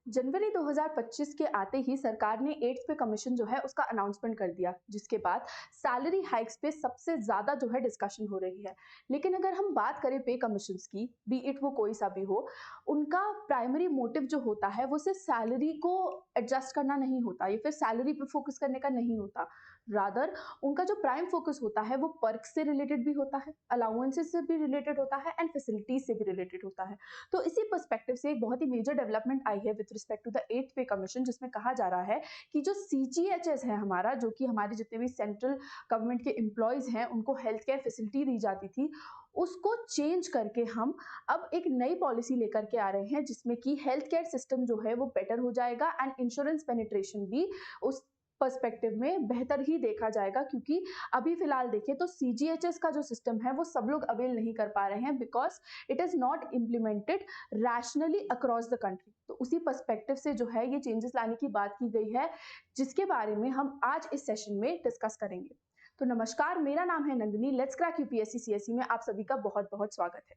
जनवरी 2025 के आते ही सरकार ने 8th पे कमीशन जो है उसका अनाउंसमेंट कर दिया, जिसके बाद सैलरी हाइक्स पे सबसे ज़्यादा जो है डिस्कशन हो रही है। लेकिन अगर हम बात करें पे कमीशंस की, बी इट वो कोई सा भी हो, उनका प्राइमरी मोटिव जो होता है वो सिर्फ सैलरी को एडजस्ट करना नहीं होता या फिर सैलरी पे फोकस करने का नहीं होता। रादर उनका जो प्राइम फोकस होता है वो पर्क से रिलेटेड भी होता है, अलाउंसेस से भी रिलेटेड होता है एंड फैसिलिटीज से भी रिलेटेड होता है। तो इसी पर्सपेक्टिव से एक बहुत ही मेजर डेवलपमेंट आई है with respect to the 8th पे कमीशन, जिसमें कहा जा रहा है कि जो सीजीएचएस है हमारा, जो कि हमारे जितने भी सेंट्रल गवर्नमेंट के एम्प्लॉयज हैं उनको हेल्थ केयर फैसिलिटी दी जाती थी, उसको चेंज करके हम अब एक नई पॉलिसी लेकर के आ रहे हैं, जिसमें कि हेल्थ केयर सिस्टम जो है वो बेटर हो जाएगा एंड इंश्योरेंस पेनिट्रेशन भी उस पर्सपेक्टिव में बेहतर ही देखा जाएगा। क्योंकि अभी फिलहाल देखें तो सीजीएचएस का जो सिस्टम है वो सब लोग अवेल नहीं कर पा रहे हैं, because it is not implemented rationally across the country. तो उसी पर्सपेक्टिव से जो है ये चेंजेस लाने की बात की गई है, जिसके बारे में हम आज इस सेशन में डिस्कस करेंगे। तो नमस्कार, मेरा नाम है Nandini. Let's crack UPSC CSC में आप सभी का बहुत बहुत स्वागत है।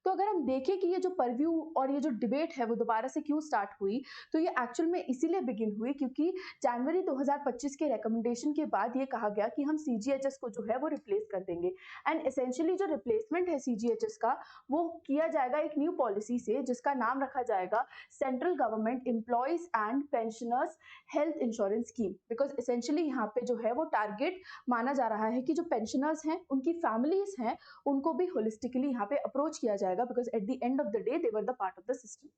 तो अगर हम देखें कि ये जो परव्यू और ये जो डिबेट है वो दोबारा से क्यों स्टार्ट हुई, तो ये एक्चुअल में इसीलिए बिगिन हुई क्योंकि जनवरी 2025 के रिकमेंडेशन के बाद ये कहा गया कि हम सीजीएचएस को जो है वो रिप्लेस कर देंगे। एंड एसेंशियली जो रिप्लेसमेंट है सीजीएचएस का वो किया जाएगा एक न्यू पॉलिसी से, जिसका नाम रखा जाएगा central government employees and pensioners health insurance scheme. Because essentially यहाँ पे जो है वो टारगेट माना जा रहा है कि जो पेंशनर्स हैं उनकी फैमिलीज हैं उनको भी होलिस्टिकली यहाँ पे अप्रोच किया जाएगा, because at the end of the day they were the part of the system.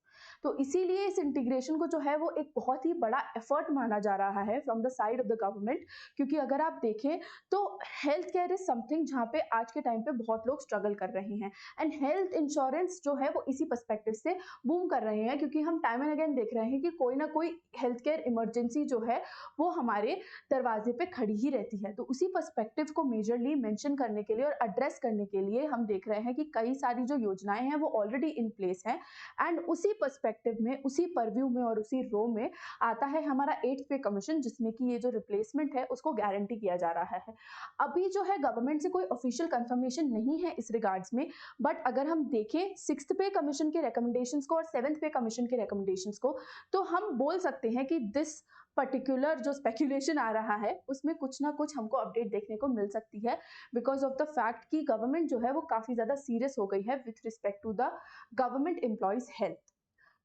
तो इसीलिए इस इंटीग्रेशन को जो है वो एक बहुत ही बड़ा एफर्ट माना जा रहा है from the side of the government. क्योंकि अगर आप देखें तो हेल्थ केयर इज समथिंग जहाँ पे आज के टाइम पे बहुत लोग स्ट्रगल कर रहे हैं, एंड हेल्थ इंश्योरेंस जो है वो इसी पर्सपेक्टिव से बूम कर रहे हैं। क्योंकि हम टाइम एंड अगेन देख रहे हैं कि कोई ना कोई हेल्थ केयर इमरजेंसी जो है वो हमारे दरवाजे पे खड़ी ही रहती है। तो उसी पर्सपेक्टिव को मेजरली मेंशन करने के लिए और एड्रेस करने के लिए हम देख रहे हैं कि कई सारी जो योजनाएं हैं वो ऑलरेडी इन प्लेस हैं। एंड उसी पर्सपेक्टिव में, उसी परव्यू में और उसी रो में आता है हमारा 8th पे कमीशन, जिसमें कि ये जो रिप्लेसमेंट है उसको गारंटी किया जा रहा है। अभी जो है गवर्नमेंट से कोई ऑफिशियल कंफर्मेशन नहीं है इस रिगार्ड्स में, बट अगर हम देखें 6th पे कमीशन के रिकमेंडेशंस को और 7th पे कमीशन के रिकमेंडेशंस को, तो हम बोल सकते हैं कि दिस पर्टिकुलर जो स्पेक्यूलेशन आ रहा है उसमें कुछ ना कुछ हमको अपडेट देखने को मिल सकती है, बिकॉज ऑफ द फैक्ट कि गवर्नमेंट जो है वो काफी ज्यादा सीरियस हो गई है with respect to the government employees health.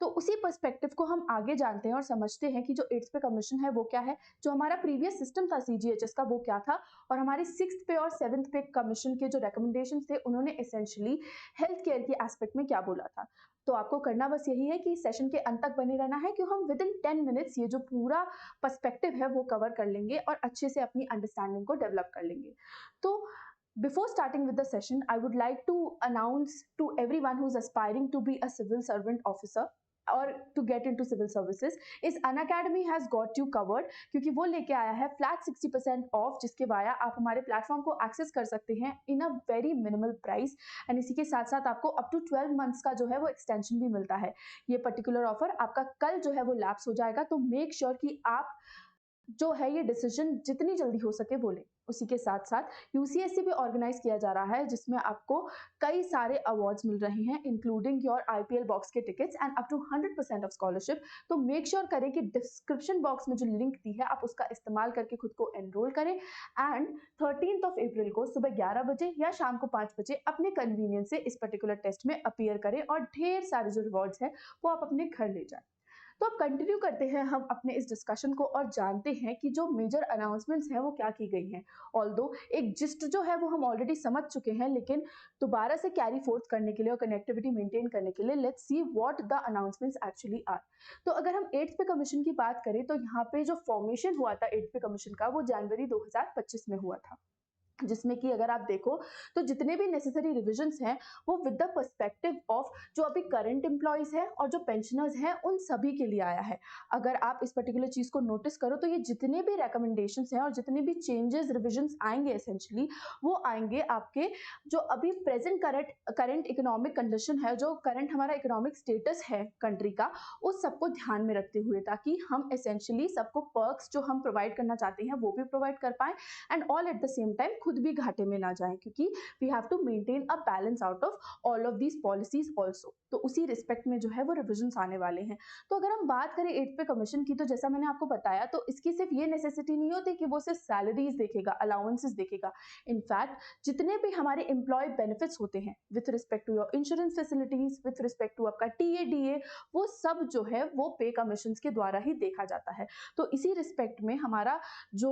तो उसी पर्सपेक्टिव को हम आगे जानते हैं और समझते हैं कि जो 8th पे कमीशन है वो क्या है, जो हमारा प्रीवियस सिस्टम था सीजीएचएस का वो क्या था, और हमारे 6th पे और 7th पे कमीशन के जो रिकमेंडेशंस थे उन्होंने एसेंशियली हेल्थ केयर के एस्पेक्ट में क्या बोला था। तो आपको करना बस यही है कि सेशन के अंत तक बने रहना है, कि हम विद इन 10 मिनट्स ये जो पूरा पर्सपेक्टिव है वो कवर कर लेंगे और अच्छे से अपनी अंडरस्टैंडिंग को डेवलप कर लेंगे। तो before starting with the session, I would like to announce to everyone who's aspiring to be a civil servant officer or to get into civil services, is Unacademy has got you covered, क्योंकि वो लेके आया है flat 60% of, जिसके via आप हमारे platform को access कर सकते हैं in a very minimal price. And इसी के साथ साथ आपको अप टू 12 मंथ्स का जो है वो एक्सटेंशन भी मिलता है। ये पर्टिकुलर ऑफर आपका कल जो है वो लैप्स हो जाएगा, तो मेक श्योर कि आप जो है ये डिसीजन जितनी जल्दी हो सके वो लें। उसी के साथ साथ यूसीएससी भी ऑर्गेनाइज किया जा रहा है, जिसमें आपको कई सारे अवार्ड्स मिल रहे हैं, इंक्लूडिंग योर आईपीएल बॉक्स के tickets and up to 100% of scholarship. तो मेक श्योर करें कि डिस्क्रिप्शन बॉक्स में जो लिंक दी है आप उसका इस्तेमाल करके खुद को एनरोल करें। एंड 13th ऑफ अप्रैल को सुबह 11 बजे या शाम को 5 बजे अपने कन्वीनियंस से इस पर्टिकुलर टेस्ट में अपीयर करें और ढेर सारे जो रिवॉर्ड्स हैं वो आप अपने घर ले जाएं। तो अब कंटिन्यू करते हैं हम अपने इस डिस्कशन को और जानते हैं कि जो मेजर अनाउंसमेंट्स हैं वो क्या की गई हैं। ऑल्दो एक जिस्ट जो है वो हम ऑलरेडी समझ चुके हैं, लेकिन दोबारा से कैरी फोर्थ करने के लिए और कनेक्टिविटी मेंटेन करने के लिए let's see what the announcements actually are. तो अगर हम 8th पे कमीशन की बात करें तो यहाँ पे जो फॉर्मेशन हुआ था 8th पे कमीशन का वो जनवरी 2025 में हुआ था, जिसमें कि अगर आप देखो तो जितने भी नेसेसरी रिविजन्स हैं वो विद द पर्सपेक्टिव ऑफ जो अभी करंट एम्प्लॉयज हैं और जो पेंशनर्स हैं उन सभी के लिए आया है। अगर आप इस पर्टिकुलर चीज को नोटिस करो तो ये जितने भी रिकमेंडेशंस हैं और जितने भी चेंजेस रिविजन्स आएंगे एसेंशियली वो आएंगे आपके जो अभी प्रेजेंट करंट इकोनॉमिक कंडीशन है, जो करंट हमारा इकोनॉमिक स्टेटस है कंट्री का, उस सबको ध्यान में रखते हुए, ताकि हम एसेंशियली सबको पर्क्स जो हम प्रोवाइड करना चाहते हैं वो भी प्रोवाइड कर पाए and all at the same time खुद भी घाटे में ना जाएं, क्योंकि we have to maintain a balance out of all of these policies also. तो उसी रिस्पेक्ट में जो है वो रिविजन आने वाले हैं। तो अगर हम बात करें 8th पे कमीशन की, तो जैसा मैंने आपको बताया, तो इसकी सिर्फ ये नेसेसिटी नहीं होती कि वो सिर्फ सैलरीज देखेगा, अलाउंसेस देखेगा। इनफैक्ट जितने भी हमारे एम्प्लॉय बेनिफिट्स होते हैं with respect to your insurance facilities, with respect to आपका टीए, वो सब जो है वो पे कमीशन के द्वारा ही देखा जाता है। तो इसी रिस्पेक्ट में हमारा जो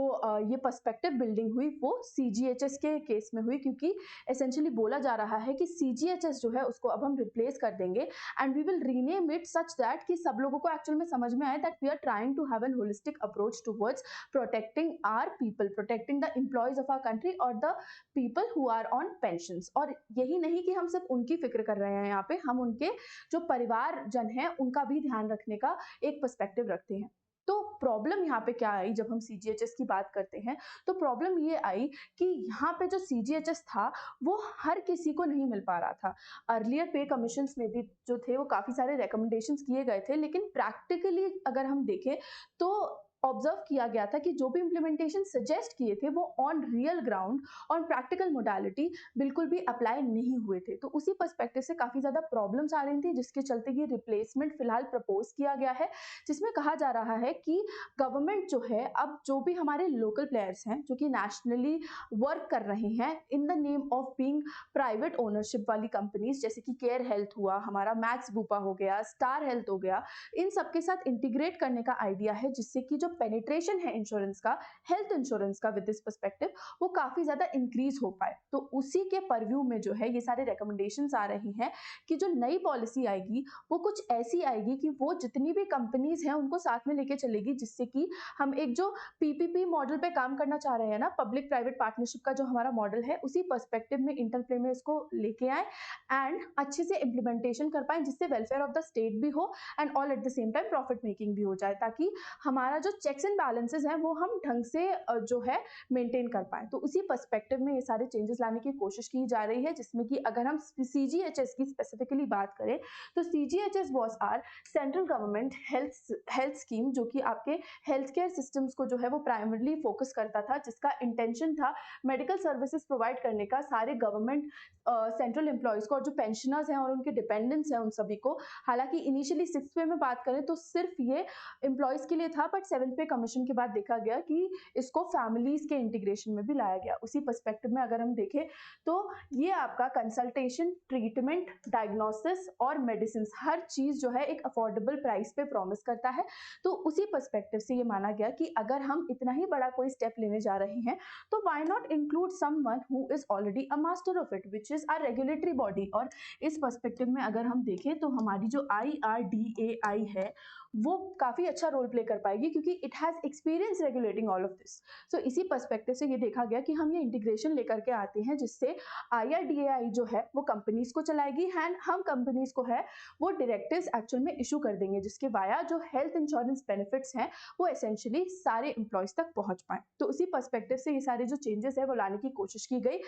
ये पर्सपेक्टिव बिल्डिंग हुई वो सीजीएचएस के केस में हुई, क्योंकि एसेंशियली बोला जा रहा है कि सीजीएचएस जो है उसको अब हम रिप्लेस कर देंगे and we will rename it such that कि सब लोगों को एक्चुअल में समझ में आए that we are trying to have an holistic approach towards protecting our people, protecting the employees of our country और the people who are on pensions. और यही नहीं कि हम सिर्फ उनकी फिक्र कर रहे हैं, यहाँ पे हम उनके जो परिवार जन है उनका भी ध्यान रखने का एक पर्सपेक्टिव रखते हैं। तो प्रॉब्लम यहाँ पे क्या आई, जब हम सीजीएचएस की बात करते हैं तो प्रॉब्लम ये आई कि यहाँ पे जो सीजीएचएस था वो हर किसी को नहीं मिल पा रहा था। अर्लियर पे कमीशंस में भी जो थे वो काफी सारे रिकमेंडेशंस किए गए थे, लेकिन प्रैक्टिकली अगर हम देखें तो ऑब्जर्व किया गया था कि जो भी इम्प्लीमेंटेशन सजेस्ट किए थे वो on real ground, on practical modality बिल्कुल भी अप्लाई नहीं हुए थे। तो उसी पर्सपेक्टिव से काफी ज्यादा प्रॉब्लम्स आ रही थी, जिसके चलते ये रिप्लेसमेंट फिलहाल प्रपोज किया गया है, जिसमें कहा जा रहा है कि गवर्नमेंट जो है अब जो भी हमारे लोकल प्लेयर्स हैं जो कि नेशनली वर्क कर रहे हैं in the name of being private ownership वाली कंपनीज, जैसे कि केयर हेल्थ हुआ, हमारा मैक्स बूपा हो गया, स्टार हेल्थ हो गया, इन सबके साथ इंटीग्रेट करने का आइडिया है, जिससे कि जो पेनिट्रेशन है इंश्योरेंस का, हेल्थ इंश्योरेंस का विद दिस पर्सपेक्टिव, वो काफी ज्यादा इंक्रीज हो पाए। तो उसी के परव्यू में जो है ये सारे रिकमेंडेशंस आ रही हैं कि जो नई पॉलिसी आएगी वो कुछ ऐसी आएगी कि वो जितनी भी कंपनीज हैं उनको साथ में लेके चलेगी, जिससे कि हम एक जो पीपीपी मॉडल पे काम करना चाह रहे हैं ना, पब्लिक प्राइवेट पार्टनरशिप का जो हमारा मॉडल है, उसी पर्सपेक्टिव में इंटरप्ले में इसको लेके आए एंड अच्छे से इम्प्लीमेंटेशन कर पाए, जिससे वेलफेयर ऑफ द स्टेट भी हो and all at the same time profit making भी हो जाए, ताकि हमारा जो चेक्स एंड बैलेंसेस हैं वो हम ढंग से जो है मेंटेन कर पाए। तो उसी पर्सपेक्टिव में ये सारे चेंजेस लाने की कोशिश की जा रही है, जिसमें कि अगर हम सीजीएचएस की स्पेसिफिकली बात करें तो CGHS was or central government health scheme, जो कि आपके हेल्थ केयर सिस्टम्स को जो है वो प्राइमरली फोकस करता था, जिसका इंटेंशन था मेडिकल सर्विसेज प्रोवाइड करने का सारे गवर्नमेंट सेंट्रल एम्प्लॉयज को और जो पेंशनर्स हैं और उनके डिपेंडेंट्स हैं उन सभी को। हालांकि इनिशियली 6th पे में बात करें तो सिर्फ ये एम्प्लॉयज के लिए था, बट 7th पे कमीशन के बाद देखा गया कि इसको फैमिलीज के इंटीग्रेशन में भी लाया गया। उसी पर्सपेक्टिव में अगर हम देखें तो ये आपका कंसल्टेशन, ट्रीटमेंट, डायग्नोसिस और मेडिसिन हर चीज जो है एक अफोर्डेबल प्राइस पे प्रॉमिस करता है। तो उसी पर्सपेक्टिव से ये माना गया कि अगर हम इतना ही बड़ा कोई स्टेप लेने जा रहे हैं तो why not include someone who is already a master of it, which is our regulatory body. और इस पर्सपेक्टिव में अगर हम देखें तो हमारी जो IRDAI है वो काफी अच्छा रोल प्ले कर पाएगी, क्योंकि it has experience regulating all of this. So इसी पर्सपेक्टिव से ये देखा गया कि हम ये इंटीग्रेशन लेकर के आते हैं, जिससे IRDAI जो है वो कंपनीज को चलाएगी एंड हम कंपनीज को है वो डायरेक्टिव्स एक्चुअल में इशू कर देंगे, जिसके वाया जो हेल्थ इंश्योरेंस बेनिफिट्स हैं वो एसेंशियली सारे एम्प्लॉयज तक पहुंच पाए। तो उसी पर्सपेक्टिव से ये सारे जो चेंजेस है वो लाने की कोशिश की गई।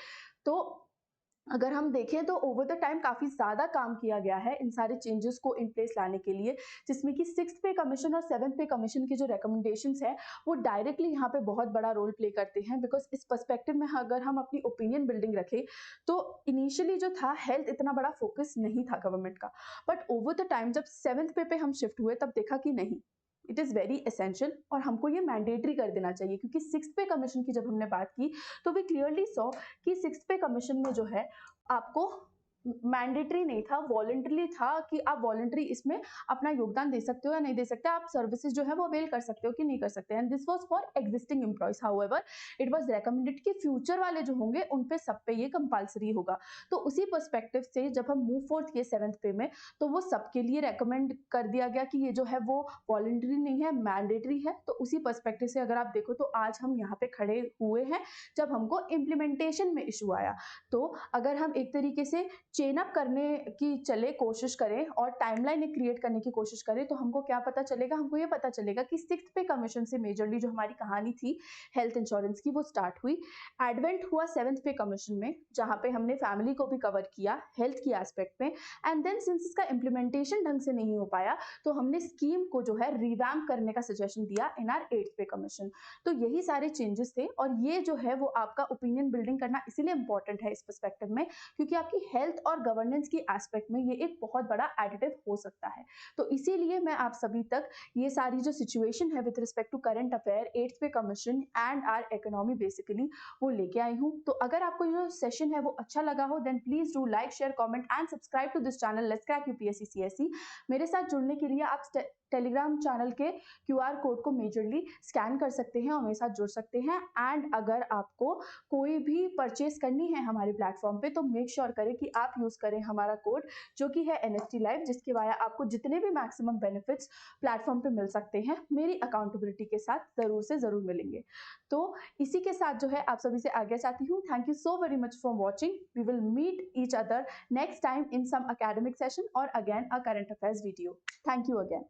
तो अगर हम देखें तो ओवर द टाइम काफी ज्यादा काम किया गया है इन सारे चेंजेस को इन प्लेस लाने के लिए, जिसमें कि 6th पे कमीशन और 7th पे कमीशन की जो रिकमेंडेशंस है वो डायरेक्टली यहाँ पे बहुत बड़ा रोल प्ले करते हैं। बिकॉज इस पर्सपेक्टिव में अगर हम अपनी ओपिनियन बिल्डिंग रखें तो इनिशियली जो था हेल्थ इतना बड़ा फोकस नहीं था गवर्नमेंट का, बट ओवर द टाइम जब 7th पे हम शिफ्ट हुए तब देखा कि नहीं, इट इज़ वेरी एसेंशियल और हमको ये मैंडेटरी कर देना चाहिए। क्योंकि 6th पे कमीशन की जब हमने बात की तो वी क्लियरली सॉ कि 6th पे कमीशन में जो है आपको मैंडेटरी नहीं था, वॉलंटरी था कि आप वॉलंटरी इसमें अपना योगदान दे सकते हो या नहीं दे सकते, आप सर्विसेज जो है वो अवेल कर सकते हो कि नहीं कर सकते। And this was for existing employees, however it was recommended कि फ्यूचर वाले जो होंगे उन पे सब पे ये कंपलसरी होगा। तो उसी पर्सपेक्टिव से जब हम मूव फोर्थ किए 7th पे में तो वो सबके लिए रेकमेंड कर दिया गया कि ये जो है वो वॉलंटरी नहीं है, मैंडेटरी है। तो उसी पर्सपेक्टिव से अगर आप देखो तो आज हम यहाँ पे खड़े हुए हैं जब हमको इम्प्लीमेंटेशन में इशू आया। तो अगर हम एक तरीके से चेन अप करने की चले कोशिश करें और टाइमलाइन एक क्रिएट करने की कोशिश करें, तो हमको क्या पता चलेगा, हमको ये पता चलेगा कि सिक्स्थ पे कमीशन से मेजरली जो हमारी कहानी थी हेल्थ इंश्योरेंस की वो स्टार्ट हुई। एडवेंट हुआ सेवंथ पे कमीशन में, जहाँ पे हमने फैमिली को भी कवर किया हेल्थ की एस्पेक्ट में। एंड देन सिंस इसका इम्प्लीमेंटेशन ढंग से नहीं हो पाया, तो हमने स्कीम को जो है रिवैम्प करने का सजेशन दिया इन आर एट्थ पे कमीशन। तो यही सारे चेंजेस थे, और ये जो है वो आपका ओपिनियन बिल्डिंग करना इसीलिए इंपॉर्टेंट है इस पर्सपेक्टिव में, क्योंकि आपकी हेल्थ और गवर्नेंस की एस्पेक्ट में ये एक बहुत बड़ा एडिटिव हो सकता है। तो इसीलिए मैं आप सभी तक ये सारी जो सिचुएशन है with respect to current affair, eighth pay commission and our economy basically, वो लेके आई हूँ। तो अगर आपको जो सेशन है वो अच्छा लगा हो, then please do like, share, comment and subscribe to this channel let's crack UPSC CSE. मेरे साथ जुड़ने के लिए आप टेलीग्राम चैनल के क्यूआर कोड को मेजरली स्कैन कर सकते हैं और मेरे साथ जुड़ सकते हैं। एंड अगर आपको कोई भी परचेस करनी है हमारे प्लेटफॉर्म पे, तो मेक श्योर करें कि आप यूज करें हमारा कोड जो कि है NST लाइव, जिसके वाया आपको जितने भी मैक्सिमम बेनिफिट्स प्लेटफॉर्म पे मिल सकते हैं मेरी अकाउंटेबिलिटी के साथ जरूर से जरूर मिलेंगे। तो इसी के साथ जो है आप सभी से आगे चाहती हूँ। Thank you so very much for watching. We will meet each other next time in some academic session or again a current affairs video. Thank you again.